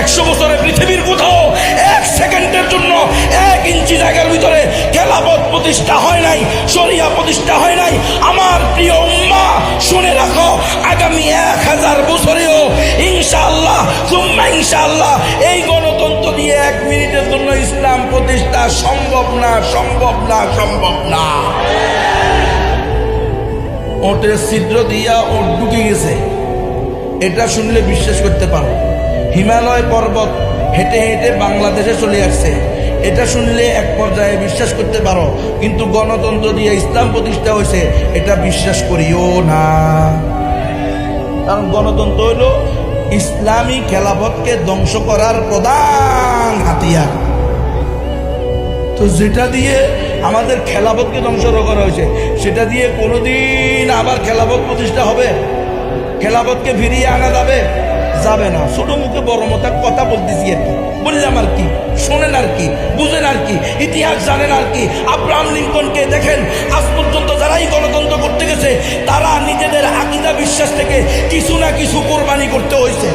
100 বছরে পৃথিবীর কোথাও 1 সেকেন্ডের জন্য 1 ইঞ্চি জায়গার ভিতরে খেলাফত প্রতিষ্ঠা হয় নাই, শরিয়া প্রতিষ্ঠা হয় নাই। আমার প্রিয় উম্মাহ শুনে রাখো, আগামী 1000 বছরেও ইনশাআল্লাহ সুম্মা ইনশাআল্লাহ এই গণতন্ত্র দিয়ে 1 মিনিটের জন্য ইসলাম প্রতিষ্ঠা সম্ভব না, সম্ভব না, সম্ভব না। ওটের ছিদ্র দিয়া ওট ঢুকে গেছে, এটা শুনলে বিশ্বাস করতে পারো। হিমালয় পর্বত হেঁটে হেঁটে বাংলাদেশে চলে আসছে, এটা শুনলে এক পর্যায়ে বিশ্বাস করতে পারো। কিন্তু গণতন্ত্র দিয়ে ইসলাম প্রতিষ্ঠা হয়েছে, এটা বিশ্বাস করিও না। কারণ গণতন্ত্র হইল ইসলামী খেলাফতকে ধ্বংস করার প্রধান হাতিয়ার। তো যেটা দিয়ে আমাদের খেলাফতকে ধ্বংস করা হয়েছে, সেটা দিয়ে কোনোদিন আবার খেলাফত প্রতিষ্ঠা হবে? খেলাফতকে ফিরিয়ে আনা যাবে? যাবে না। ছোট মুখে বড় মতো কথা বলতেছি আর কি, বললাম আর কি, শোনেন আর কি, বুঝেন আর কি, ইতিহাস জানেন আর কি। আব্রাহাম লিঙ্কনকে দেখেন, আজ পর্যন্ত যারাই গণতন্ত্র করতে গেছে তারা নিজেদের আকীদা বিশ্বাস থেকে কিছু না কিছু কোরবানি করতে হয়েছে।